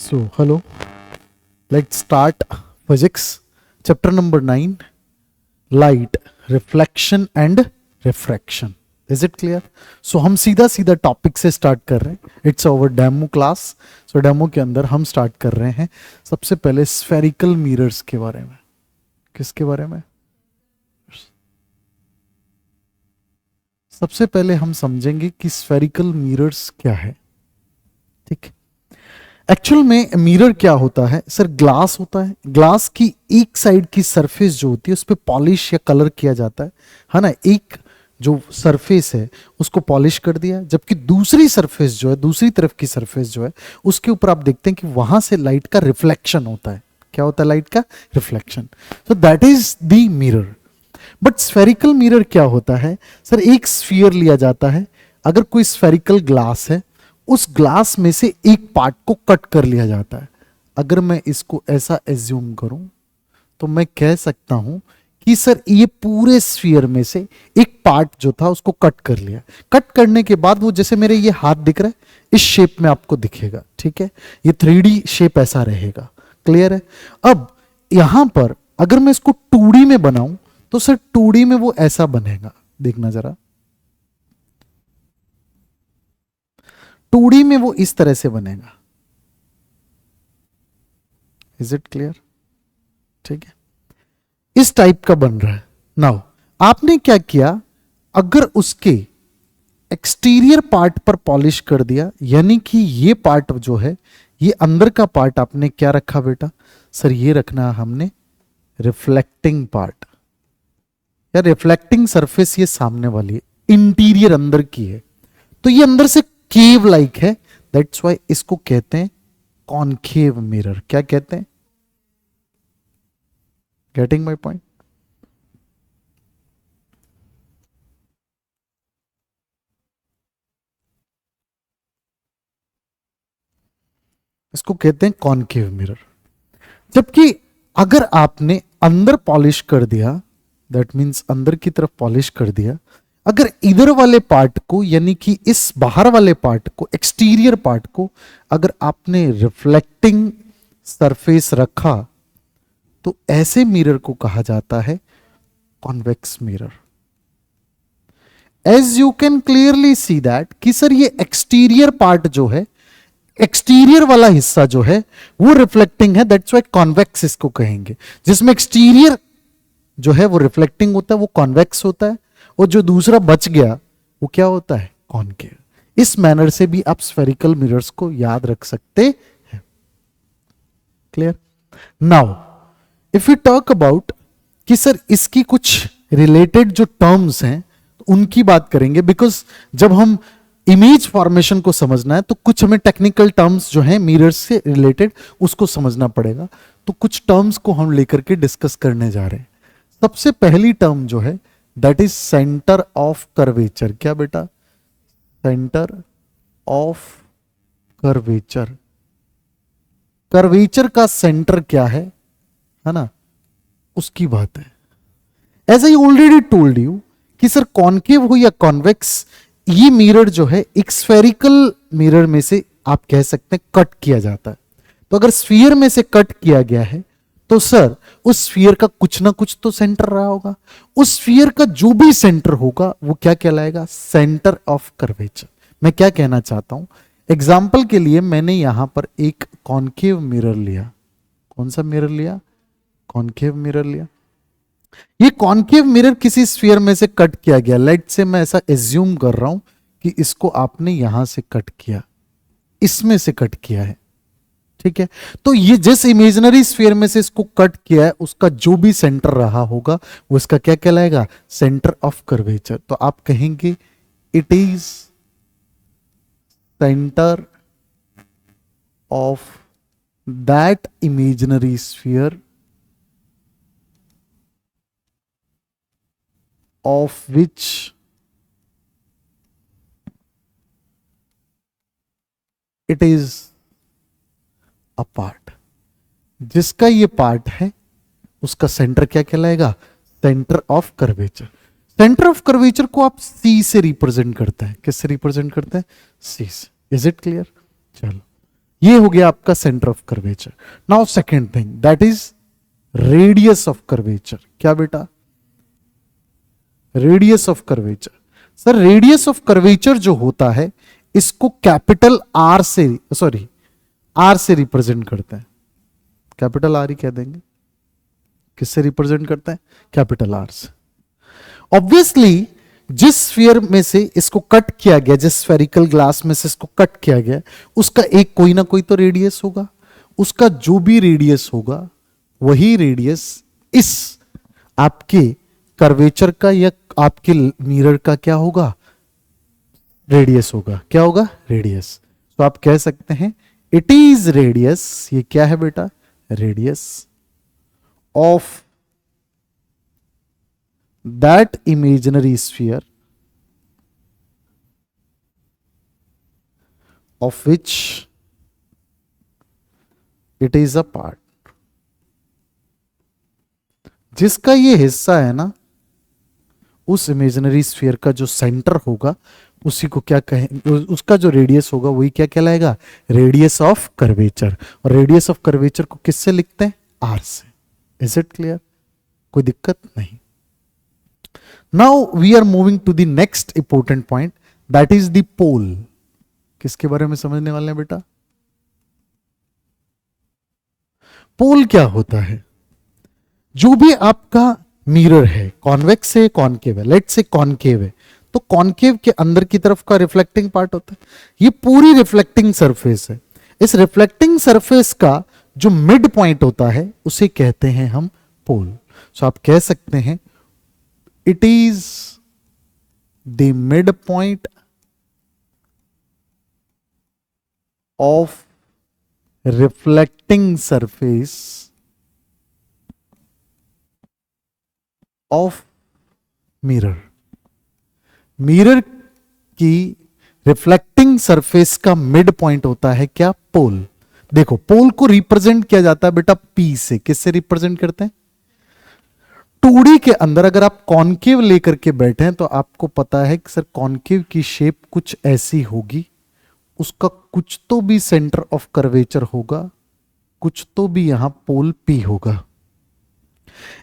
So, hello, let's start physics, chapter number 9, light, reflection and refraction. Is it clear? So, हम सीधा सीधा topic से start कर रहे हैं. It's our demo class. So demo के अंदर हम स्टार्ट कर रहे हैं सबसे पहले स्फेरिकल मिरर्स के बारे में. किसके बारे में? सबसे पहले हम समझेंगे कि स्फेरिकल मिरर्स क्या है. ठीक. एक्चुअल में मिरर क्या होता है सर? ग्लास होता है. ग्लास की एक साइड की सरफेस जो होती है उस पर पॉलिश या कलर किया जाता है ना. एक जो सरफेस है उसको पॉलिश कर दिया, जबकि दूसरी सरफेस जो है, दूसरी तरफ की सरफेस जो है उसके ऊपर आप देखते हैं कि वहां से लाइट का रिफ्लेक्शन होता है. क्या होता है? लाइट का reflection. So that is the mirror. But spherical mirror क्या होता है सर? एक स्फीयर लिया जाता है. अगर कोई स्फेरिकल ग्लास है, उस ग्लास में से एक पार्ट को कट कर लिया जाता है. अगर मैं इसको ऐसा एज्यूम करूं तो मैं कह सकता हूं कि सर ये पूरे स्फीयर में से एक पार्ट जो था उसको कट कर लिया. कट करने के बाद वो जैसे मेरे ये हाथ दिख रहा है इस शेप में आपको दिखेगा. ठीक है, ये 3D शेप ऐसा रहेगा. क्लियर है? अब यहां पर अगर मैं इसको 2D में बनाऊं तो सर 2D में वो ऐसा बनेगा. देखना जरा, 2D में वो इस तरह से बनेगा. Is it clear? ठीक है, इस टाइप का बन रहा है. नाउ आपने क्या किया, अगर उसके एक्सटीरियर पार्ट पर पॉलिश कर दिया, यानी कि ये पार्ट जो है, ये अंदर का पार्ट आपने क्या रखा बेटा? सर ये रखना हमने रिफ्लेक्टिंग पार्ट या रिफ्लेक्टिंग सरफेस. ये सामने वाली है, इंटीरियर अंदर की है, तो ये अंदर से केव लाइक है. दैट्स वाई इसको कहते हैं कॉनकेव मिरर. क्या कहते हैं? Getting my point? इसको कहते हैं कॉनकेव मिरर. जबकि अगर आपने अंदर पॉलिश कर दिया, दैट मींस अंदर की तरफ पॉलिश कर दिया, अगर इधर वाले पार्ट को यानी कि इस बाहर वाले पार्ट को, एक्सटीरियर पार्ट को अगर आपने रिफ्लेक्टिंग सरफेस रखा तो ऐसे मिरर को कहा जाता है convex mirror. As you can clearly see that कि सर ये एक्सटीरियर पार्ट जो है, एक्सटीरियर वाला हिस्सा जो है वो रिफ्लेक्टिंग है. दैट्स व्हाई कॉन्वेक्स इसको कहेंगे. जिसमें एक्सटीरियर जो है वो रिफ्लेक्टिंग होता है, वो कॉन्वेक्स होता है, और जो दूसरा बच गया वो क्या होता है? कॉनकेव. इस मैनर से भी आप स्फेरिकल मिरर्स को याद रख सकते हैं. Clear? Now if you talk about कि सर इसकी कुछ रिलेटेड जो टर्म्स हैं तो उनकी बात करेंगे, बिकॉज जब हम इमेज फॉर्मेशन को समझना है तो कुछ हमें टेक्निकल टर्म्स जो हैं मिरर्स से रिलेटेड उसको समझना पड़ेगा. तो कुछ टर्म्स को हम लेकर के डिस्कस करने जा रहे हैं. सबसे पहली टर्म जो है that is centre of curvature. क्या बेटा? Centre of curvature. कर्वेचर का सेंटर क्या है ना, उसकी बात है. As I already told you कि सर कॉनकेव हो या कॉन्वेक्स, ये मिरर जो है एक स्फेरिकल मिरर में से आप कह सकते हैं कट किया जाता है. तो अगर स्फीयर में से कट किया गया है तो सर उस स्फीयर का कुछ ना कुछ तो सेंटर रहा होगा. उस स्फीयर का जो भी सेंटर होगा वो क्या कहलाएगा? Centre of curvature. मैं क्या कहना चाहता हूं, एग्जाम्पल के लिए मैंने यहां पर एक कॉनकेव मिरर लिया. कौन सा मिरर लिया? कॉनकेव मिरर लिया. ये कॉनकेव मिरर किसी स्फीयर में से कट किया गया. लेट से मैं ऐसा एज्यूम कर रहा हूं कि इसको आपने यहां से कट किया, इसमें से कट किया है. ठीक है, तो ये जिस इमेजिनरी स्फीयर में से इसको कट किया है उसका जो भी सेंटर रहा होगा वो इसका क्या कहलाएगा? Centre of curvature. तो आप कहेंगे it is centre of that imaginary sphere of which it is a part. जिसका ये पार्ट है उसका सेंटर क्या कहलाएगा? Centre of curvature. Centre of curvature को आप सी से रिप्रेजेंट करते हैं. किससे रिप्रेजेंट करते हैं? सी से. Is it clear? चलो ये हो गया आपका centre of curvature. Now second thing that is radius of curvature. क्या बेटा? Radius of curvature. Sir radius of curvature जो होता है इसको कैपिटल आर से, सॉरी आर से रिप्रेजेंट करते हैं। कैपिटल आर ही कह देंगे। किससे रिप्रेजेंट करते हैं? कैपिटल आर से। ऑब्वियसली जिस स्फीयर में से इसको कट किया गया, जिस स्फेरिकल ग्लास में से इसको कट किया गया, उसका एक कोई ना कोई तो रेडियस होगा। उसका जो भी रेडियस होगा वही रेडियस इस आपके कर्वेचर का या आपके मिरर का क्या होगा? रेडियस होगा। क्या होगा? रेडियस। तो आप कह सकते हैं इट इज रेडियस। ये क्या है बेटा? Radius of that imaginary sphere of which it is a part। जिसका ये हिस्सा है ना, उस इमेजिनरी स्फीयर का जो सेंटर होगा उसी को क्या कहेंगे? उसका जो रेडियस होगा वही क्या कहलाएगा? Radius of curvature. और रेडियस ऑफ कर्वेचर को किससे लिखते हैं? आर से। Is it clear? कोई दिक्कत नहीं। Now we are moving to the next important point that is the pole. किसके बारे में समझने वाले हैं बेटा? पोल क्या होता है? जो भी आपका मिरर है, कॉन्वेक्स है कॉनकेव है, लेट से कॉनकेव है, तो कॉनकेव के अंदर की तरफ का रिफ्लेक्टिंग पार्ट होता है। ये पूरी रिफ्लेक्टिंग सरफेस है। इस रिफ्लेक्टिंग सरफेस का जो मिड पॉइंट होता है उसे कहते हैं हम पोल। सो आप कह सकते हैं it is the mid point of reflecting surface of mirror. Mirror की रिफ्लेक्टिंग सरफेस का मिड पॉइंट होता है क्या? पोल। देखो पोल को रिप्रेजेंट किया जाता है बेटा पी से। किससे रिप्रेजेंट करते हैं? 2D के अंदर अगर आप कॉनकेव लेकर के बैठे हैं तो आपको पता है कि सर कॉनकेव की शेप कुछ ऐसी होगी, उसका कुछ तो भी सेंटर ऑफ कर्वेचर होगा, कुछ तो भी यहां पोल पी होगा।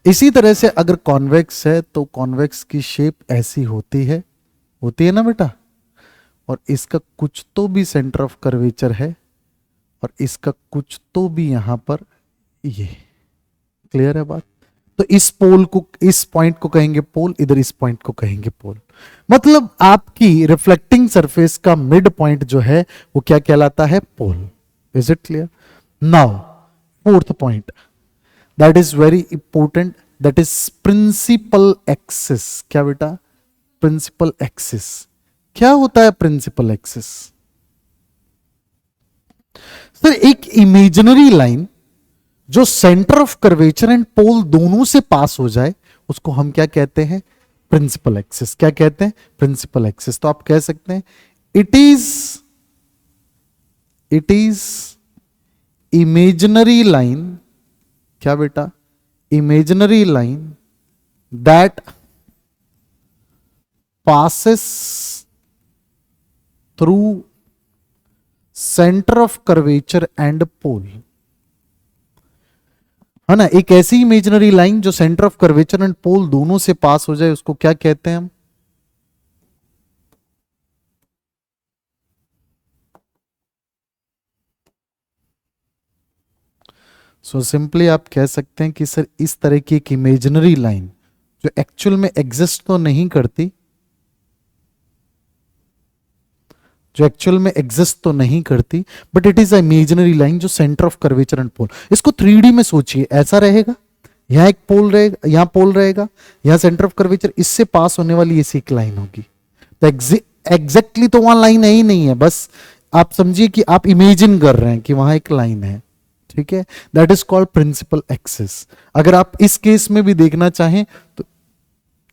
इसी तरह से अगर कॉन्वेक्स है तो कॉन्वेक्स की शेप ऐसी होती है ना बेटा, और इसका कुछ तो भी सेंटर ऑफ कर्वेचर है और इसका कुछ तो भी यहां पर ये। क्लियर है बात? तो इस पोल को, इस पॉइंट को कहेंगे पोल, इधर इस पॉइंट को कहेंगे पोल। मतलब आपकी रिफ्लेक्टिंग सरफेस का मिड पॉइंट जो है वो क्या कहलाता है? Pole. Is it clear? Now fourth point that is very important, that is principal axis. क्या बेटा? Principal axis. क्या होता है प्रिंसिपल एक्सिस? सर एक इमेजिनरी लाइन जो centre of curvature and pole दोनों से पास हो जाए उसको हम क्या कहते हैं? Principal axis. क्या कहते हैं? Principal axis. तो आप कह सकते हैं इट इज इमेजिनरी लाइन। क्या बेटा? Imaginary line that passes through center of curvature and pole। है ना? एक ऐसी इमेजिनरी लाइन जो centre of curvature and pole दोनों से पास हो जाए उसको क्या कहते हैं हम? सो सिंपली आप कह सकते हैं कि सर इस तरह की एक इमेजिनरी लाइन जो एक्चुअल में एग्जिस्ट तो नहीं करती, जो एक्चुअल में एग्जिस्ट तो नहीं करती, but it is a imaginary line जो सेंटर ऑफ कर्वेचर एंड पोल। इसको 3D में सोचिए, ऐसा रहेगा, यहां एक पोल रहेगा, यहां पोल रहेगा, यहां सेंटर ऑफ कर्वेचर, इससे पास होने वाली ऐसी एक लाइन होगी। तो एग्जैक्टली तो वहां लाइन है ही नहीं है, बस आप समझिए कि आप इमेजिन कर रहे हैं कि वहां एक लाइन है। ठीक है? That is called principal axis. अगर आप इस केस में भी देखना चाहें तो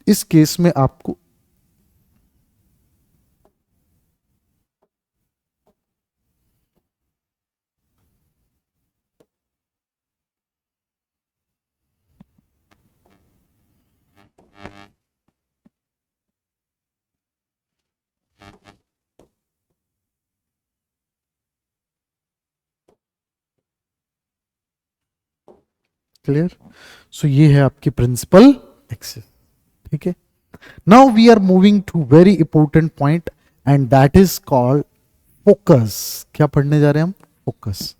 इस केस में आपको क्लियर? सो ये है आपकी प्रिंसिपल एक्सिस। ठीक है, now we are moving to very important point and that is called focus. क्या पढ़ने जा रहे हैं हम? फोकस।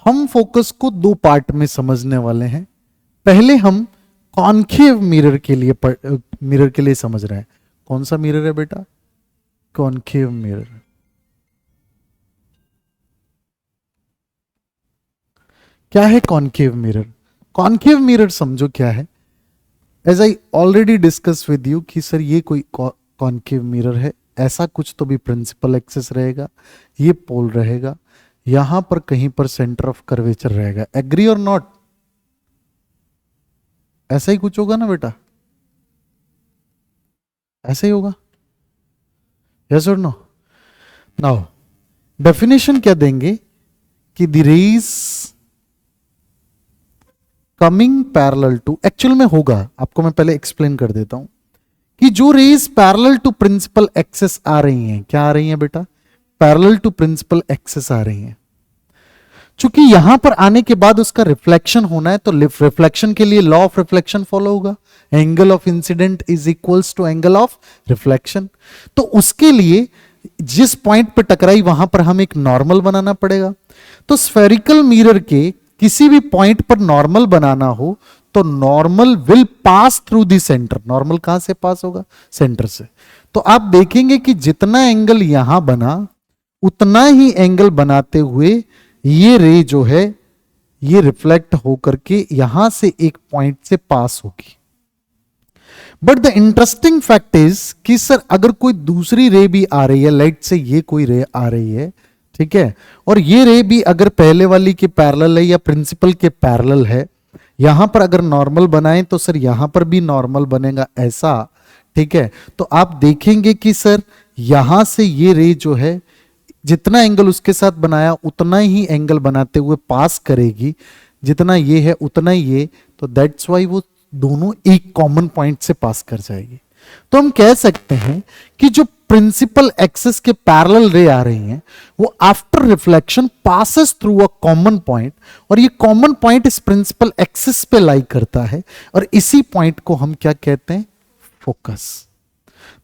हम फोकस को दो पार्ट में समझने वाले हैं। पहले हम कॉन्केव मिरर के लिए समझ रहे हैं। कौन सा मिरर है बेटा? Concave mirror. क्या है कॉन्केव मिरर? कॉन्केव मिरर समझो क्या है। As I already discuss with you कि सर ये कोई कॉन्केव मिरर है, ऐसा कुछ तो भी प्रिंसिपल एक्सिस रहेगा, ये पोल रहेगा, यहां पर कहीं पर सेंटर ऑफ कर्वेचर रहेगा। Agree or not? ऐसा ही कुछ होगा ना बेटा? ऐसा ही होगा? Yes or no? Now definition क्या देंगे कि the rays coming parallel to, actual में होगा, आपको मैं पहले एक्सप्लेन कर देता हूं कि जो rays parallel to principal axis आ रही हैं, क्या आ रही हैं बेटा? पैरेलल टू प्रिंसिपल एक्सिस आ रही हैं। चूंकि यहां पर आने के बाद उसका रिफ्लेक्शन होना है, तो रिफ्लेक्शन के लिए लॉ ऑफ रिफ्लेक्शन फॉलो होगा, angle of incident is equals to angle of reflection. तो उसके लिए जिस पॉइंट पर टकराई वहां पर हम एक नॉर्मल बनाना पड़ेगा। तो स्फेरिकल मिरर के किसी भी पॉइंट पर नॉर्मल बनाना हो तो normal will pass through the centre. Normal कहां से पास होगा? सेंटर से। तो आप देखेंगे कि जितना एंगल यहां बना उतना ही एंगल बनाते हुए ये रे जो है ये रिफ्लेक्ट होकर के यहां से एक पॉइंट से पास होगी। But the interesting fact is कि सर अगर कोई दूसरी रे भी आ रही है, लाइट से ये कोई रे आ रही है, ठीक है, और ये रे भी अगर पहले वाली के पैरेलल है या प्रिंसिपल के पैरेलल है, यहां पर अगर नॉर्मल बनाएं तो सर यहां पर भी नॉर्मल बनेगा ऐसा। ठीक है, तो आप देखेंगे कि सर यहां से ये रे जो है जितना एंगल उसके साथ बनाया उतना ही एंगल बनाते हुए पास करेगी, जितना ये है उतना ही ये। तो दैट्स वाई वो दोनों एक कॉमन पॉइंट से पास कर जाएगी। तो हम कह सकते हैं कि जो प्रिंसिपल एक्सिस के पैरेलल रे आ रही हैं वो after reflection passes through a common point, और ये कॉमन पॉइंट इस प्रिंसिपल एक्सिस पे लाई करता है, और इसी पॉइंट को हम क्या कहते हैं? Focus.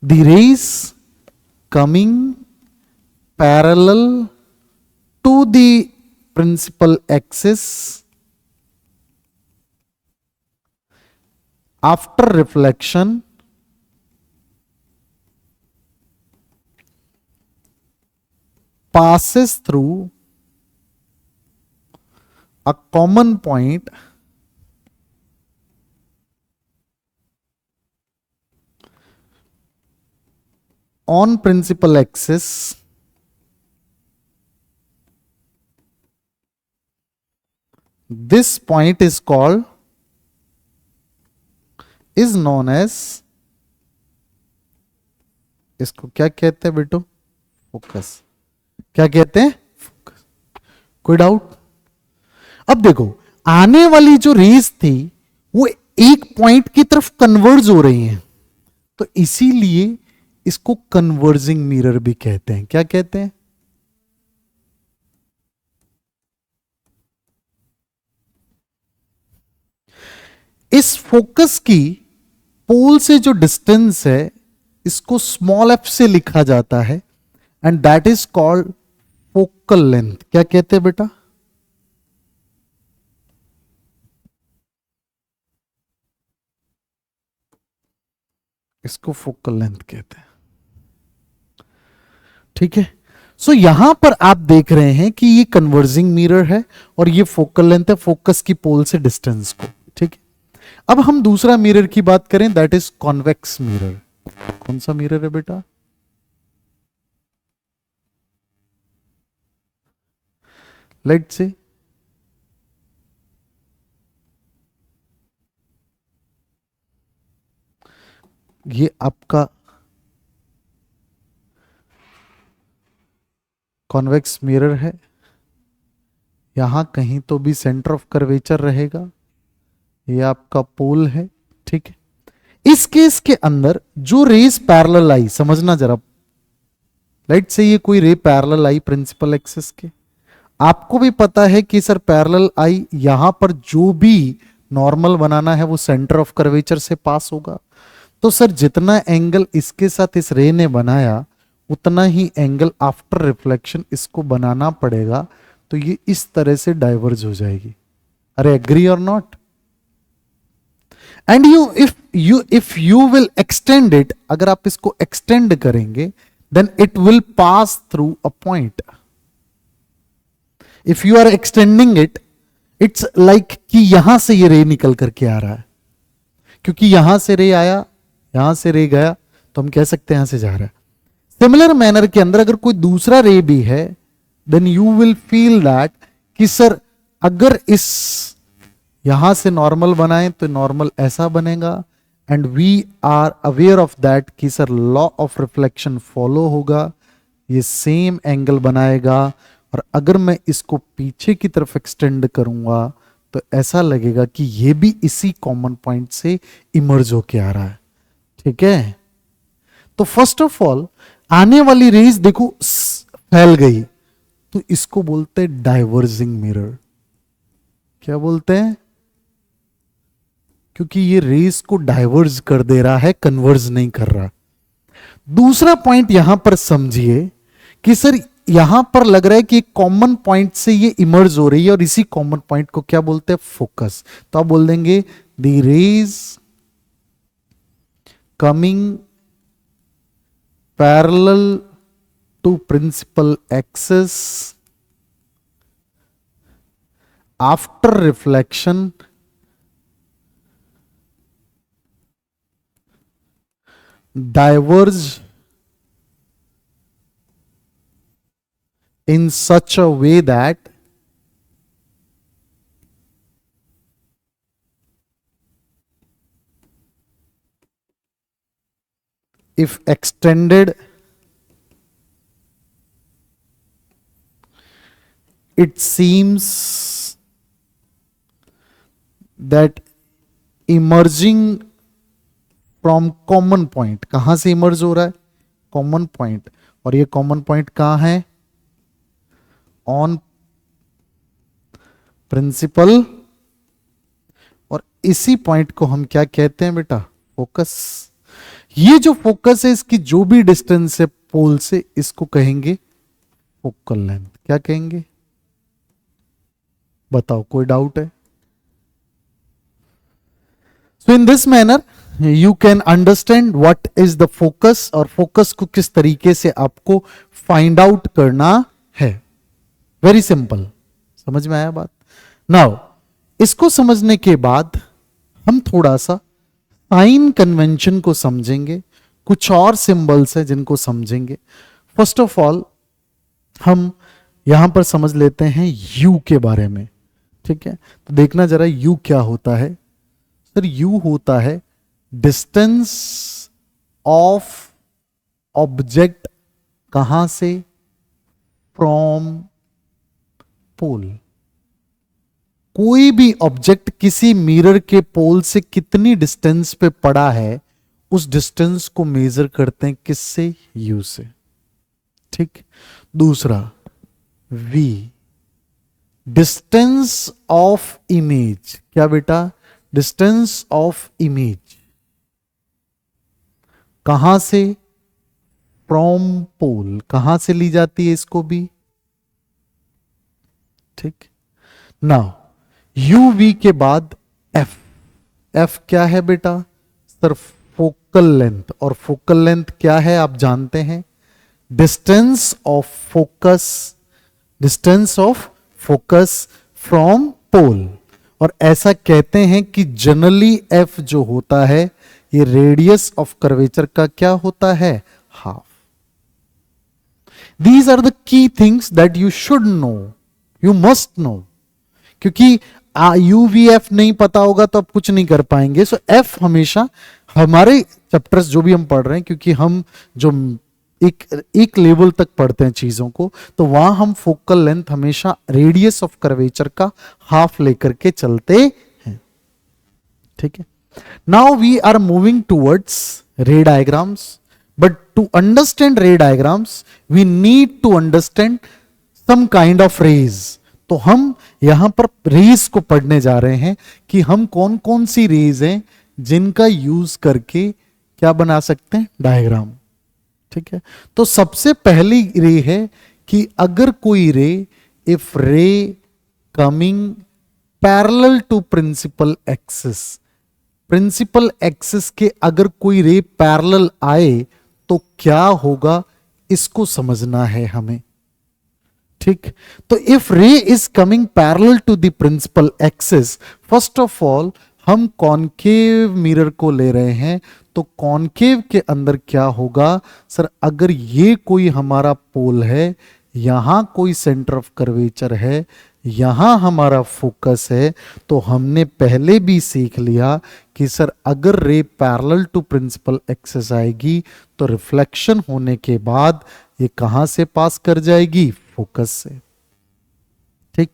The rays coming parallel to the principal axis after reflection passes through a common point on principal axis this point is known as, इसको क्या कहते हैं बेटो? फोकस। क्या कहते हैं? फोकस। कोई डाउट? अब देखो आने वाली जो रेज थी वो एक पॉइंट की तरफ कन्वर्ज हो रही हैं, तो इसीलिए इसको कन्वर्जिंग मिरर भी कहते हैं। क्या कहते हैं? इस फोकस की पोल से जो डिस्टेंस है इसको स्मॉल एफ से लिखा जाता है and that is called focal length. क्या कहते हैं बेटा? इसको फोकल लेंथ कहते हैं। ठीक है, सो यहां पर आप देख रहे हैं कि ये कन्वर्जिंग मिरर है और ये फोकल लेंथ है फोकस की पोल से डिस्टेंस को। ठीक है, अब हम दूसरा मिरर की बात करें, दैट इज कॉन्वेक्स मिरर। कौन सा मिरर है बेटा? लेट से ये आपका कॉन्वेक्स मिरर है, यहां कहीं तो भी सेंटर ऑफ कर्वेचर रहेगा, ये आपका पोल है। ठीक है, इस केस के अंदर जो रेस पैरेलल आई, समझना जरा, राइट से ये कोई रे पैरेलल आई प्रिंसिपल एक्सिस के, आपको भी पता है कि सर पैरेलल आई यहां पर जो भी नॉर्मल बनाना है वो सेंटर ऑफ कर्वेचर से पास होगा। तो सर जितना एंगल इसके साथ इस रे ने बनाया उतना ही एंगल आफ्टर रिफ्लेक्शन इसको बनाना पड़ेगा, तो ये इस तरह से डाइवर्ज हो जाएगी। अरे agree or not? And if you will extend it, अगर आप इसको एक्सटेंड करेंगे then it will pass through a point. If you are extending it, it's like कि यहां से ये रे निकल करके आ रहा है, क्योंकि यहां से रे आया, यहां से रे गया, तो हम कह सकते हैं यहां से जा रहा है। सिमिलर मैनर के अंदर अगर कोई दूसरा रे भी है, then you will feel that कि सर अगर इस यहां से नॉर्मल बनाए तो नॉर्मल ऐसा बनेगा, and we are aware of that कि sir law of reflection follow होगा, ये सेम एंगल बनाएगा। और अगर मैं इसको पीछे की तरफ एक्सटेंड करूंगा तो ऐसा लगेगा कि ये भी इसी कॉमन पॉइंट से इमर्ज होके आ रहा है। ठीक है, तो फर्स्ट ऑफ ऑल आने वाली रेज देखो फैल गई, तो इसको बोलते हैं डाइवर्जिंग मिरर। क्या बोलते हैं? क्योंकि ये रेस को डाइवर्ज कर दे रहा है, कन्वर्ज नहीं कर रहा। दूसरा पॉइंट यहां पर समझिए कि सर यहां पर लग रहा है कि एक कॉमन पॉइंट से ये इमर्ज हो रही है, और इसी कॉमन पॉइंट को क्या बोलते हैं? फोकस। तो आप बोल देंगे the rays coming parallel to principal axis after reflection diverge in such a way that if extended it seems that emerging from common point, कहां से इमर्ज हो रहा है? Common point. और ये कॉमन पॉइंट कहां है? On principal. और इसी पॉइंट को हम क्या कहते हैं बेटा? फोकस। ये जो फोकस है इसकी जो भी डिस्टेंस है पोल से, इसको कहेंगे फोकल लेंथ। क्या कहेंगे? बताओ, कोई डाउट है? So in this manner you can understand what is the focus, और फोकस को किस तरीके से आपको फाइंड आउट करना है। वेरी सिंपल, समझ में आया बात? नाउ इसको समझने के बाद हम थोड़ा सा साइन कन्वेंशन को समझेंगे, कुछ और सिंबल्स है जिनको समझेंगे। फर्स्ट ऑफ ऑल हम यहां पर समझ लेते हैं यू के बारे में। ठीक है, तो देखना जरा यू क्या होता है। सर यू होता है डिस्टेंस ऑफ ऑब्जेक्ट, कहां से? From pole. कोई भी ऑब्जेक्ट किसी मिरर के पोल से कितनी डिस्टेंस पे पड़ा है, उस डिस्टेंस को मेजर करते हैं किससे? यू से। ठीक। दूसरा वी, डिस्टेंस ऑफ इमेज। क्या बेटा? डिस्टेंस ऑफ इमेज कहां से? From pole. कहां से ली जाती है इसको भी? ठीक। नाउ यूवी के बाद एफ। एफ क्या है बेटा? Sir focal length. और फोकल लेंथ क्या है आप जानते हैं? Distance of focus, distance of focus from pole. और ऐसा कहते हैं कि जनरली एफ जो होता है ये रेडियस ऑफ कर्वेचर का क्या होता है? Half. These are the key things that you should know, you must know. क्योंकि यूवीएफ नहीं पता होगा तो आप कुछ नहीं कर पाएंगे। सो एफ हमेशा हमारे चैप्टर्स जो भी हम पढ़ रहे हैं, क्योंकि हम जो एक लेवल तक पढ़ते हैं चीजों को, तो वहां हम फोकल लेंथ हमेशा रेडियस ऑफ कर्वेचर का हाफ लेकर के चलते हैं। ठीक है, now we are moving towards ray diagrams. But to understand ray diagrams, we need to understand some kind of rays. तो हम यहां पर रेज को पढ़ने जा रहे हैं कि हम कौन कौन सी रेज हैं जिनका यूज करके क्या बना सकते हैं, डायग्राम। ठीक है, तो सबसे पहली रे है कि अगर कोई ray, if ray coming parallel to principal axis, principal axis के अगर कोई रे पैरेलल आए तो क्या होगा, इसको समझना है हमें। ठीक, तो if ray is coming parallel to the principal axis, first of all हम कॉनकेव मिरर को ले रहे हैं, तो कॉनकेव के अंदर क्या होगा सर, अगर ये कोई हमारा पोल है, यहां कोई सेंटर ऑफ कर्वेचर है, यहां हमारा फोकस है, तो हमने पहले भी सीख लिया कि सर अगर ray parallel to principal axis आएगी तो रिफ्लेक्शन होने के बाद ये कहां से पास कर जाएगी, फोकस से। ठीक,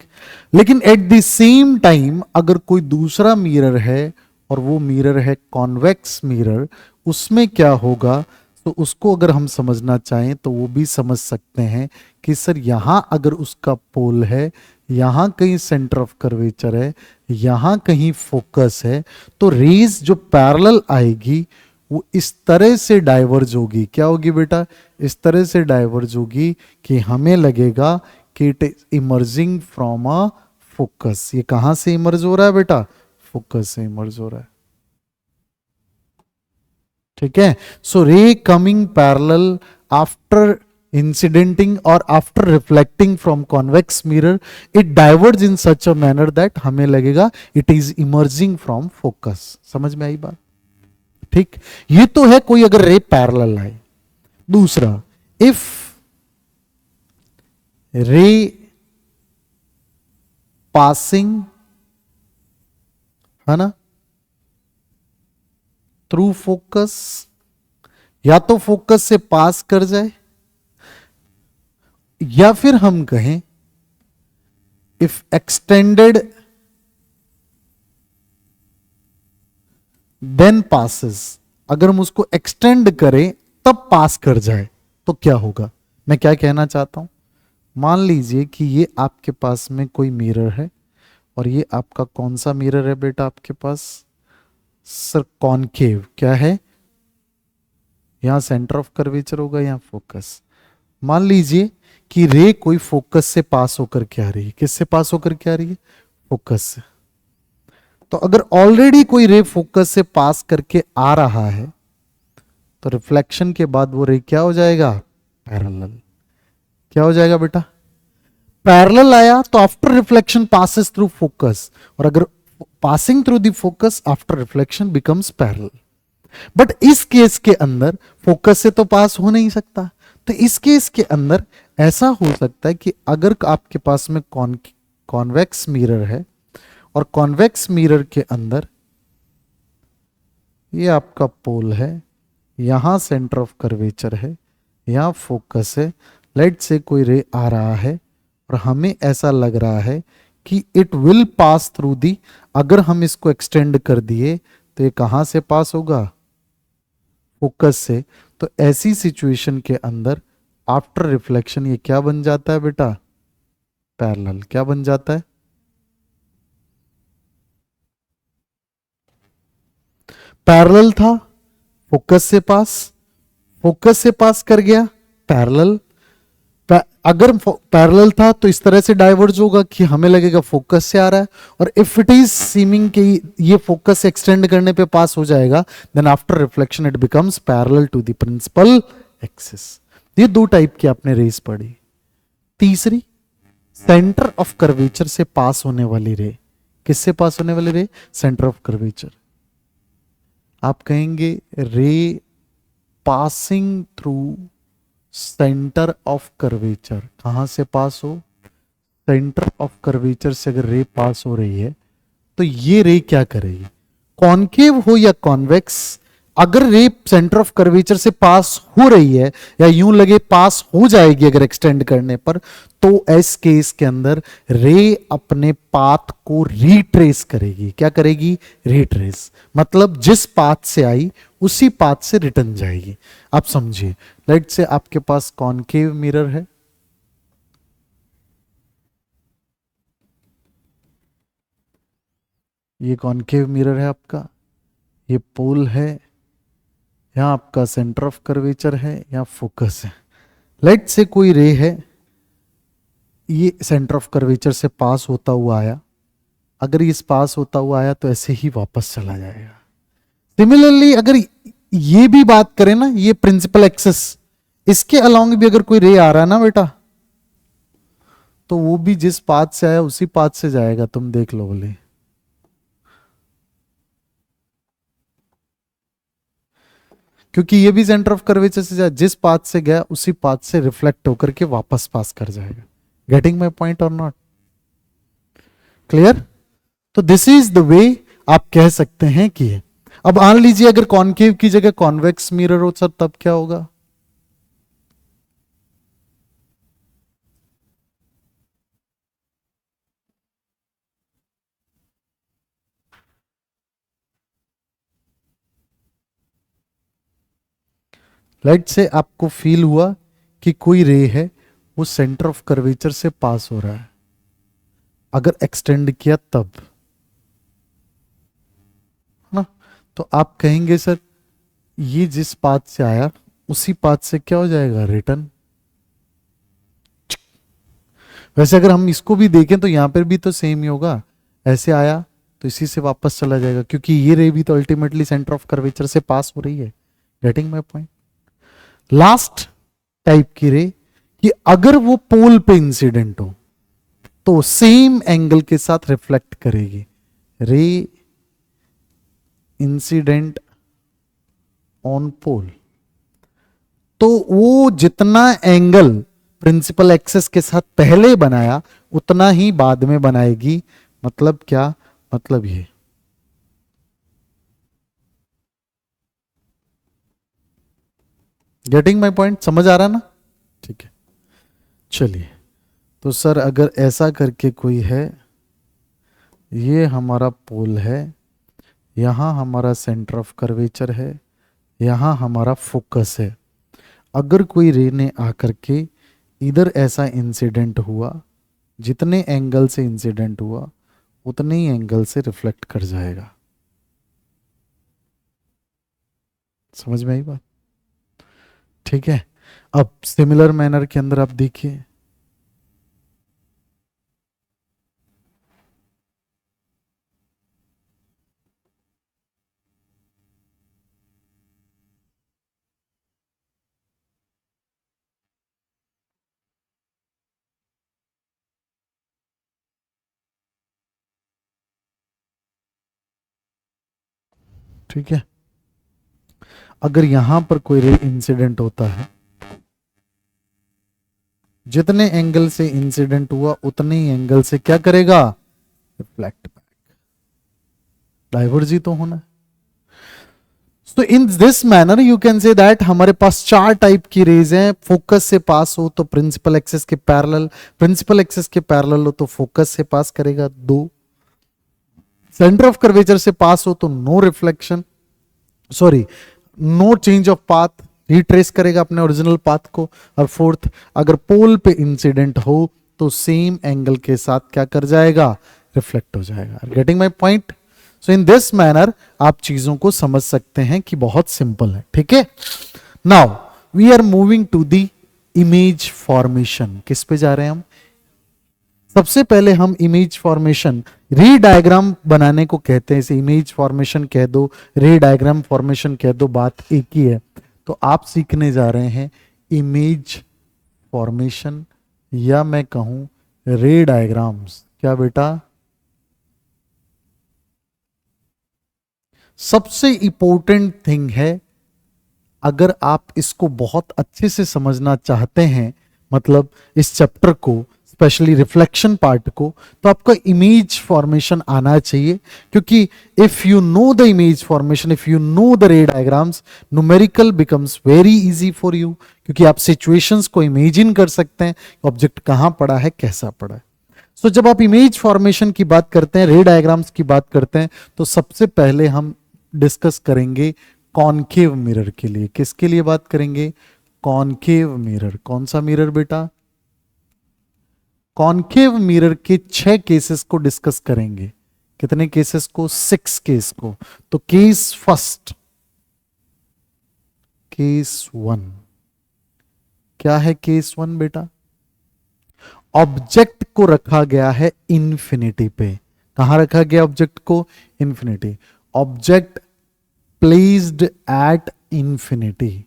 लेकिन एट द सेम टाइम अगर कोई दूसरा मिरर है और वो मिरर है कॉन्वेक्स मिरर, उसमें क्या होगा, तो उसको अगर हम समझना चाहें तो वो भी समझ सकते हैं कि सर यहां अगर उसका पोल है, यहां कहीं सेंटर ऑफ कर्वेचर है, यहां कहीं फोकस है, तो रेज जो पैरेलल आएगी वो इस तरह से डाइवर्ज होगी। क्या होगी बेटा, इस तरह से डाइवर्ज होगी कि हमें लगेगा कि it is emerging from a focus. ये कहां से इमर्ज हो रहा है बेटा, फोकस से इमर्ज हो रहा है। ठीक है, सो रे coming parallel after incidenting or after reflecting from convex mirror, it diverges in such a manner that हमें लगेगा it is emerging from focus। समझ में आई बात? ठीक, ये तो है कोई अगर रे पैरेलल आए। दूसरा, इफ रे पासिंग, है ना, थ्रू फोकस, या तो फोकस से पास कर जाए, या फिर हम कहें इफ एक्सटेंडेड देन पासेस, अगर हम उसको एक्सटेंड करें तब पास कर जाए तो क्या होगा। मैं क्या कहना चाहता हूं, मान लीजिए कि ये आपके पास में कोई मिरर है, और ये आपका कौन सा मिरर है बेटा आपके पास, सर कॉनकेव। क्या है, यहां सेंटर ऑफ कर्वेचर होगा, यहां फोकस। मान लीजिए कि रे कोई फोकस से पास होकर के आ रही है, किससे पास होकर के आ रही है, फोकस से। तो अगर ऑलरेडी कोई रे फोकस से पास करके आ रहा है तो रिफ्लेक्शन के बाद वो रे क्या हो जाएगा, पैरेलल। क्या हो जाएगा बेटा, पैरेलल आया तो after reflection passes through focus, और अगर passing through the focus after reflection becomes parallel. But इस केस के अंदर फोकस से तो पास हो नहीं सकता, तो इस केस के अंदर ऐसा हो सकता है कि अगर आपके पास में कॉन्वेक्स मिरर है, और कॉन्वेक्स मिरर के अंदर ये आपका पोल है, यहां सेंटर ऑफ कर्वेचर है, यहां फोकस है, लेट से कोई रे आ रहा है और हमें ऐसा लग रहा है कि it will pass through the, अगर हम इसको एक्सटेंड कर दिए तो ये कहां से पास होगा, फोकस से। तो ऐसी सिचुएशन के अंदर आफ्टर रिफ्लेक्शन ये क्या बन जाता है बेटा, पैरेलल। क्या बन जाता है, पैरेलल था, फोकस से पास, फोकस से पास कर गया, पैरेलल। अगर पैरेलल था तो इस तरह से डाइवर्ज होगा कि हमें लगेगा फोकस से आ रहा है, और इफ इट इज सीमिंग कि ये फोकस से एक्सटेंड करने पे पास हो जाएगा, then after reflection it becomes parallel to the principal axis. ये दो टाइप की आपने रेस पढ़ी। तीसरी, सेंटर ऑफ कर्वेचर से पास होने वाली रे। किससे पास होने वाली रे, सेंटर ऑफ कर्वेचर। आप कहेंगे रे passing through centre of curvature, कहां से पास हो, सेंटर ऑफ कर्वेचर से अगर रे पास हो रही है तो ये रे क्या करेगी, कॉनकेव हो या कॉन्वेक्स, अगर रे सेंटर ऑफ कर्वेचर से पास हो रही है या यूं लगे पास हो जाएगी अगर एक्सटेंड करने पर, तो इस केस के अंदर रे अपने पाथ को रिट्रेस करेगी। क्या करेगी? रिट्रेस, मतलब जिस पाथ से आई उसी पाथ से रिटर्न जाएगी। आप समझिए, लेट से आपके पास कॉनकेव मिरर है, ये कॉनकेव मिरर है आपका, ये पोल है, यहां आपका सेंटर ऑफ कर्वेचर है, यहां फोकस है। लेट से कोई रे है, ये सेंटर ऑफ कर्वेचर से पास होता हुआ आया, अगर ये पास होता हुआ आया तो ऐसे ही वापस चला जाएगा। सिमिलरली अगर ये भी बात करें ना, ये प्रिंसिपल एक्सेस, इसके अलोंग भी अगर कोई रे आ रहा है ना बेटा, तो वो भी जिस पाथ से आया उसी पाथ से जाएगा। तुम देख लो बोले, क्योंकि ये भी सेंटर ऑफ कर्वेचर से जाए, जिस पाथ से गया उसी पाथ से रिफ्लेक्ट होकर के वापस पास कर जाएगा। गेटिंग माई पॉइंट और नॉट? क्लियर? तो दिस इज द वे आप कह सकते हैं कि है। अब मान लीजिए अगर कॉनकेव की जगह कॉन्वेक्स मिरर हो सर, तब क्या होगा? लाइट से आपको फील हुआ कि कोई रे है वो सेंटर ऑफ कर्वेचर से पास हो रहा है, अगर एक्सटेंड किया तब, है ना? तो आप कहेंगे सर ये जिस पाथ से आया उसी पाथ से क्या हो जाएगा? रिटर्न। वैसे अगर हम इसको भी देखें तो यहां पर भी तो सेम ही होगा, ऐसे आया तो इसी से वापस चला जाएगा, क्योंकि ये रे भी तो अल्टीमेटली सेंटर ऑफ कर्वेचर से पास हो रही है। Getting my point? Last type की रे कि अगर वो पोल पे इंसिडेंट हो तो सेम एंगल के साथ रिफ्लेक्ट करेगी। रे इंसिडेंट ऑन पोल, तो वो जितना एंगल प्रिंसिपल एक्सेस के साथ पहले बनाया उतना ही बाद में बनाएगी। मतलब क्या? मतलब ये गेटिंग माई पॉइंट? समझ आ रहा ना? ठीक है, चलिए। तो सर अगर ऐसा करके कोई है, ये हमारा पोल है, यहां हमारा सेंटर ऑफ कर्वेचर है, यहां हमारा फोकस है, अगर कोई रे ने आकर के इधर ऐसा इंसिडेंट हुआ, जितने एंगल से इंसिडेंट हुआ उतने ही एंगल से रिफ्लेक्ट कर जाएगा। समझ में आई बात? ठीक है। अब सिमिलर मैनर के अंदर आप देखिए, ठीक है, अगर यहां पर कोई रे इंसिडेंट होता है, जितने एंगल से इंसिडेंट हुआ उतने ही एंगल से क्या करेगा? Reflect back. डाइवर्ज ही तो होना है। So in this manner you can say that हमारे पास चार टाइप की रेज हैं। फोकस से पास हो तो प्रिंसिपल एक्सेस के पैरेलल, प्रिंसिपल एक्सेस के पैरेलल हो तो फोकस से पास करेगा, दो। सेंटर ऑफ कर्वेचर से पास हो तो no reflection, sorry no change of path, retrace करेगा अपने ओरिजिनल पाथ को। और फोर्थ, अगर पोल पे इंसिडेंट हो तो सेम एंगल के साथ क्या कर जाएगा? रिफ्लेक्ट हो जाएगा। Getting my point? So in this manner आप चीजों को समझ सकते हैं कि बहुत सिंपल है। ठीक है, now we are moving to the image formation. किस पे जा रहे हैं हम? सबसे पहले हम इमेज फॉर्मेशन, रे डायग्राम बनाने को कहते हैं। इसे इमेज फॉर्मेशन कह दो, रे डायग्राम फॉर्मेशन कह दो, बात एक ही है। तो आप सीखने जा रहे हैं इमेज फॉर्मेशन, या मैं कहूं रे डायग्राम्स। क्या बेटा? सबसे इंपॉर्टेंट थिंग है, अगर आप इसको बहुत अच्छे से समझना चाहते हैं, मतलब इस चैप्टर को स्पेशली रिफ्लेक्शन पार्ट को, तो आपका इमेज फॉर्मेशन आना चाहिए, क्योंकि if you know the image formation, if you know the रे diagrams, numerical becomes very easy for you, क्योंकि आप सिचुएशंस को इमेजिन कर सकते हैं, ऑब्जेक्ट कहां पड़ा है, कैसा पड़ा है। सो जब आप इमेज फॉर्मेशन की बात करते हैं, रे डायग्राम्स की बात करते हैं, तो सबसे पहले हम डिस्कस करेंगे कॉनकेव मिरर के लिए। किसके लिए बात करेंगे? Concave mirror. कौन सा मिरर बेटा? कॉनकेव मिरर के 6 केसेस को डिस्कस करेंगे। कितने केसेस को? 6 केस को। तो केस फर्स्ट, केस 1 क्या है? केस 1 बेटा, ऑब्जेक्ट को रखा गया है इंफिनिटी पे। कहां रखा गया ऑब्जेक्ट को? Infinity. Object placed at infinity.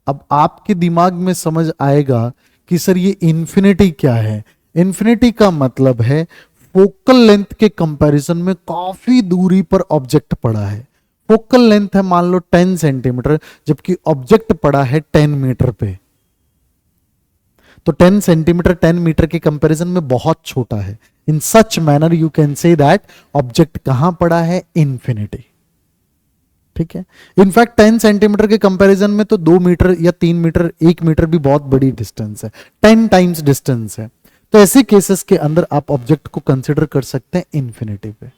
अब आपके दिमाग में समझ आएगा कि सर ये इंफिनिटी क्या है। इंफिनिटी का मतलब है फोकल लेंथ के कंपैरिजन में काफी दूरी पर ऑब्जेक्ट पड़ा है। फोकल लेंथ है मान लो 10 सेंटीमीटर, जबकि ऑब्जेक्ट पड़ा है 10 मीटर पे। तो 10 सेंटीमीटर 10 मीटर के कंपैरिजन में बहुत छोटा है। In such manner you can say that object कहां पड़ा है? इंफिनिटी। ठीक है। इनफैक्ट 10 सेंटीमीटर के कंपैरिजन में तो 2 मीटर या 3 मीटर, 1 मीटर भी बहुत बड़ी डिस्टेंस है, 10 टाइम्स डिस्टेंस है। तो ऐसे केसेस के अंदर आप ऑब्जेक्ट को कंसिडर कर सकते हैं इंफिनिटी पे।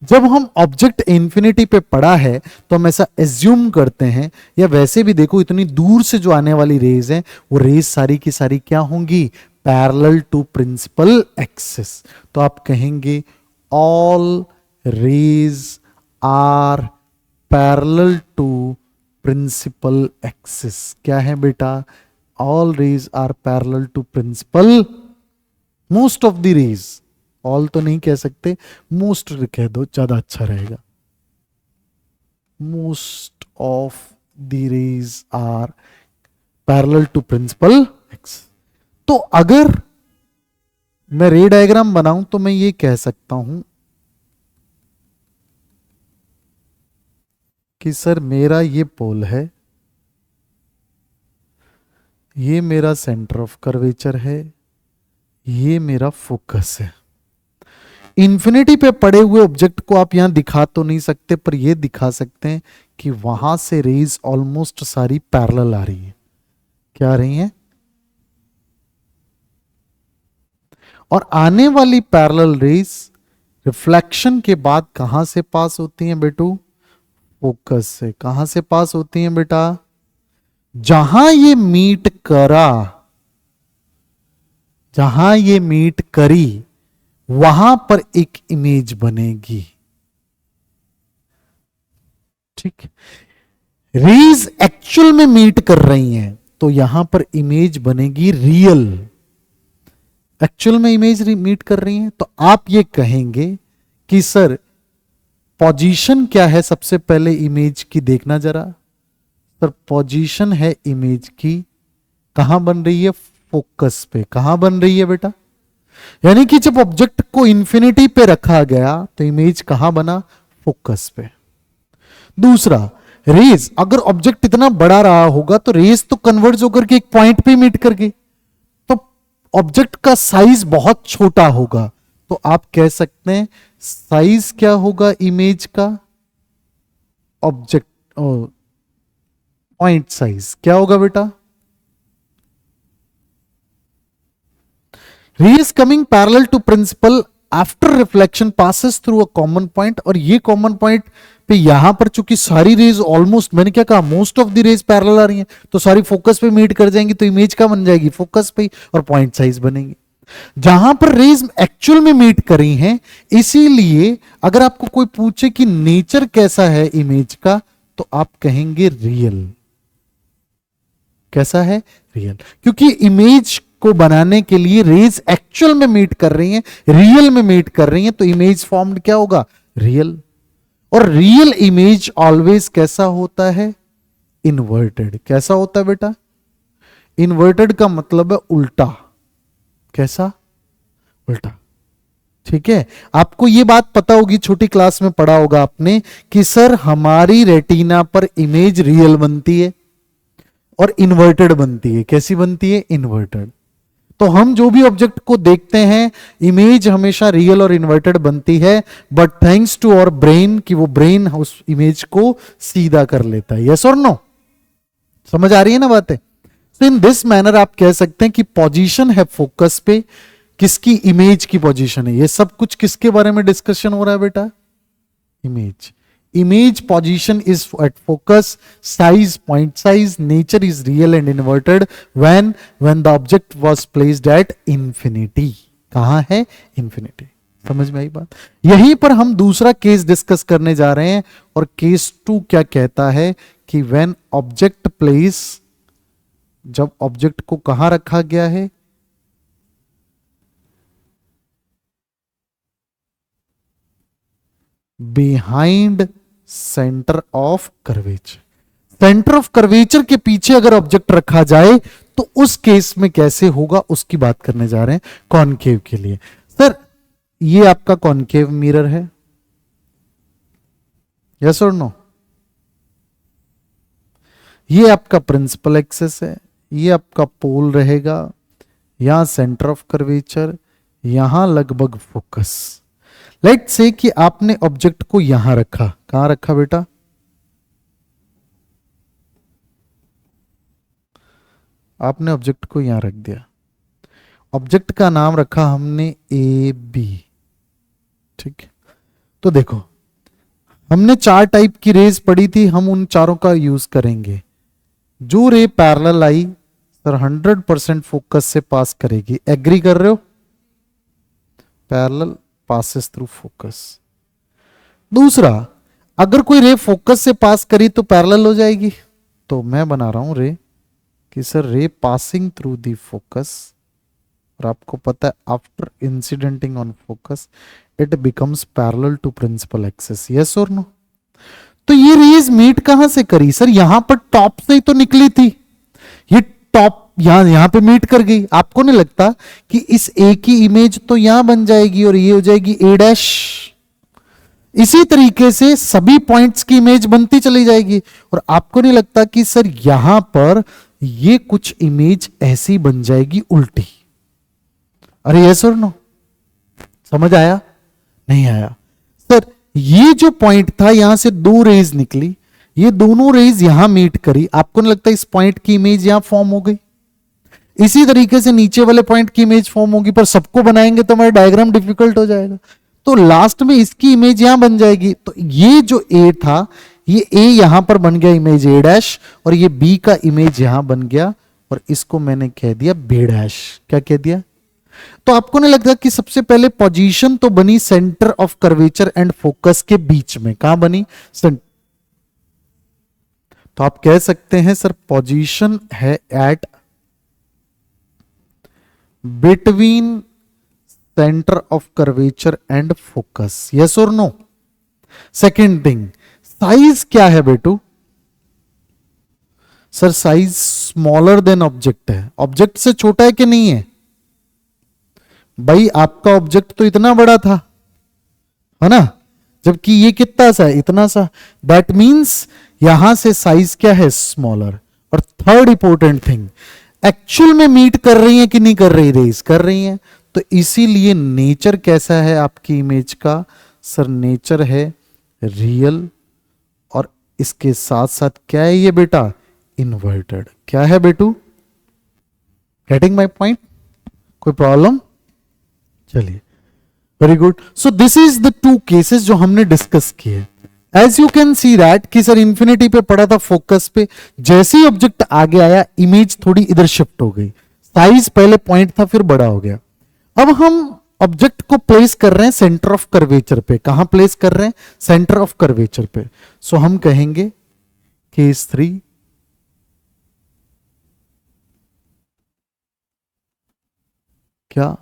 जब हम ऑब्जेक्ट इंफिनिटी पे पड़ा है तो हम ऐसा एज्यूम करते हैं, या वैसे भी देखो इतनी दूर से जो आने वाली रेज हैं वो रेज सारी की सारी क्या होंगी? Parallel to principal axis. तो आप कहेंगे all rays are parallel to principal axis. क्या है बेटा? All rays are parallel to principal, most of the rays, all तो नहीं कह सकते, मोस्ट कह दो ज्यादा अच्छा रहेगा। Most of the rays are parallel to principal axis. तो अगर मैं रे डायग्राम बनाऊं तो मैं ये कह सकता हूं कि सर मेरा ये पोल है, ये मेरा सेंटर ऑफ कर्वेचर है, ये मेरा फोकस है। इंफिनिटी पे पड़े हुए ऑब्जेक्ट को आप यहां दिखा तो नहीं सकते, पर ये दिखा सकते हैं कि वहां से रेज ऑलमोस्ट सारी पैरेलल आ रही है। क्या आ रही हैं? और आने वाली पैरेलल रेज रिफ्लेक्शन के बाद कहां से पास होती हैं बेटू? फोकस से। कहां से पास होती हैं बेटा? जहां ये मीट करा, जहां ये मीट करी, वहां पर एक इमेज बनेगी। ठीक। रेज एक्चुअल में मीट कर रही हैं तो यहां पर इमेज बनेगी रियल। एक्चुअल में इमेज मीट कर रही हैं तो आप ये कहेंगे कि सर पोजीशन क्या है? सबसे पहले इमेज की देखना जरा। सर पोजीशन है इमेज की, कहां बन रही है? फोकस पे। कहां बन रही है बेटा? यानी कि जब ऑब्जेक्ट को इंफिनिटी पे रखा गया तो इमेज कहां बना? फोकस पे। दूसरा, रेज अगर ऑब्जेक्ट इतना बड़ा रहा होगा तो रेज तो कन्वर्ज होकर के एक पॉइंट पे मीट कर गई, तो ऑब्जेक्ट का साइज बहुत छोटा होगा। तो आप कह सकते हैं साइज क्या होगा इमेज का? ऑब्जेक्ट पॉइंट साइज क्या होगा बेटा? Rays coming parallel to principal after reflection passes through a common point. और ये कॉमन पॉइंट पे यहां पर चूंकि सारी रेज ऑलमोस्ट, मैंने क्या कहा, most of the rays parallel आ रही हैं, तो सारी फोकस पे मीट कर जाएंगी, तो इमेज क्या बन जाएगी? फोकस पे, और पॉइंट साइज बनेगी। जहां पर रेज एक्चुअल में मीट करी हैं, इसीलिए अगर आपको कोई पूछे कि नेचर कैसा है इमेज का, तो आप कहेंगे रियल। कैसा है? रियल। क्योंकि इमेज को बनाने के लिए रेज एक्चुअल में मीट कर रही हैं, रियल में मीट कर रही हैं, तो इमेज फॉर्म्ड क्या होगा? रियल। और रियल इमेज ऑलवेज कैसा होता है? इन्वर्टेड। कैसा होता है बेटा? इन्वर्टेड का मतलब है उल्टा। कैसा? उल्टा। ठीक है। आपको यह बात पता होगी, छोटी क्लास में पढ़ा होगा आपने कि सर हमारी रेटिना पर इमेज रियल बनती है और इन्वर्टेड बनती है। कैसी बनती है? इन्वर्टेड। तो हम जो भी ऑब्जेक्ट को देखते हैं, इमेज हमेशा रियल और इन्वर्टेड बनती है, but thanks to our brain, कि वो ब्रेन उस इमेज को सीधा कर लेता है। Yes or no? समझ आ रही है ना बातें? तो इन दिस मैनर आप कह सकते हैं कि पोजीशन है फोकस पे, किसकी? इमेज की पोजीशन है। ये सब कुछ किसके बारे में डिस्कशन हो रहा है बेटा? Image. Image position is at focus, size, point size, nature is real and inverted when the object was placed at infinity। कहां है? infinity। समझ में आई बात? यहीं पर हम दूसरा केस डिस्कस करने जा रहे हैं, और केस 2 क्या कहता है कि when object place, जब ऑब्जेक्ट को कहां रखा गया है? Behind centre of curvature. Centre of curvature के पीछे अगर ऑब्जेक्ट रखा जाए तो उस केस में कैसे होगा, उसकी बात करने जा रहे हैं कॉनकेव के लिए। सर ये आपका कॉनकेव मिरर है, यस और नो? ये आपका प्रिंसिपल एक्सिस है, ये आपका पोल रहेगा, यहां सेंटर ऑफ कर्वेचर, यहां लगभग फोकस। लेट्स से कि आपने ऑब्जेक्ट को यहां रखा। कहां रखा बेटा? आपने ऑब्जेक्ट को यहां रख दिया। ऑब्जेक्ट का नाम रखा हमने ए बी, ठीक है? तो देखो, हमने 4 टाइप की रेज पढ़ी थी, हम उन चारों का यूज करेंगे। जो रे पैरेलल आई सर 100% फोकस से पास करेगी। एग्री कर रहे हो? Parallel passes through focus। दूसरा, अगर कोई रे फोकस से पास करी तो पैरेलल हो जाएगी। तो मैं बना रहा हूं रे कि सर रे पासिंग थ्रू दी फोकस, और आपको पता है after incidenting on focus it becomes parallel to principal axis. Yes or no? तो ये रेज मीट कहां से करी? सर यहां पर टॉप से ही तो निकली थी। ये टॉप यहां पे मीट कर गई। आपको नहीं लगता कि इस ए की इमेज तो यहां बन जाएगी और ये हो जाएगी ए डैश? इसी तरीके से सभी पॉइंट्स की इमेज बनती चली जाएगी। और आपको नहीं लगता कि सर यहां पर ये कुछ इमेज ऐसी बन जाएगी उल्टी? अरे यस और नो? समझ आया? नहीं आया? सर ये जो पॉइंट था, यहां से 2 रेज निकली, ये दोनों रेज यहां मीट करी। आपको नहीं लगता इस पॉइंट की इमेज यहां फॉर्म हो गई? इसी तरीके से नीचे वाले पॉइंट की इमेज फॉर्म होगी, पर सबको बनाएंगे तो हमारा डायग्राम डिफिकल्ट हो जाएगा। तो लास्ट में इसकी इमेज यहां बन जाएगी। तो ये जो ए था, ये ए यहां पर बन गया इमेज ए डैश, और ये बी का इमेज यहां बन गया, और इसको मैंने कह दिया बी डैश। क्या कह दिया? तो आपको नहीं लगता कि सबसे पहले पोजीशन तो बनी centre of curvature and focus के बीच में? कहां बनी? तो आप कह सकते हैं सर पोजीशन है at between centre of curvature and focus. Yes or no? Second thing, size क्या है बेटू? Sir size smaller than object है। ऑब्जेक्ट से छोटा है कि नहीं है? भाई आपका ऑब्जेक्ट तो इतना बड़ा था, है ना, जबकि ये कितना सा है? इतना सा। दैट मींस यहां से साइज क्या है? स्मॉलर। और थर्ड इंपॉर्टेंट थिंग, एक्चुअल में मीट कर रही है कि नहीं कर रही? रेज कर रही है। तो इसीलिए नेचर कैसा है आपकी इमेज का? सर नेचर है रियल, और इसके साथ साथ क्या है ये बेटा? इन्वर्टेड। क्या है बेटू? Getting my point? कोई प्रॉब्लम? चलिए, very good. So this is the 2 cases जो हमने डिस्कस किए। As you can see that कि सर इंफिनिटी पे पड़ा था फोकस पे, जैसे ही ऑब्जेक्ट आगे आया इमेज थोड़ी इधर शिफ्ट हो गई। साइज पहले पॉइंट था, फिर बड़ा हो गया। अब हम ऑब्जेक्ट को प्लेस कर रहे हैं सेंटर ऑफ कर्वेचर पे। कहां प्लेस कर रहे हैं? सेंटर ऑफ कर्वेचर पे। सो हम कहेंगे केस 3, क्या?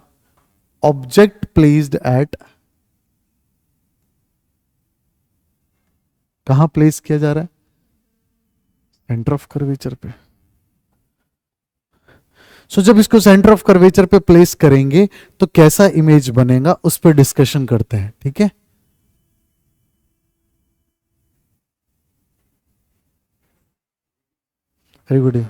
ऑब्जेक्ट प्लेस्ड एट, कहां प्लेस किया जा रहा है? सेंटर ऑफ कर्वेचर पे। सो जब इसको सेंटर ऑफ कर्वेचर पे प्लेस करेंगे तो कैसा इमेज बनेगा, उस पर डिस्कशन करते हैं। ठीक है? Very good.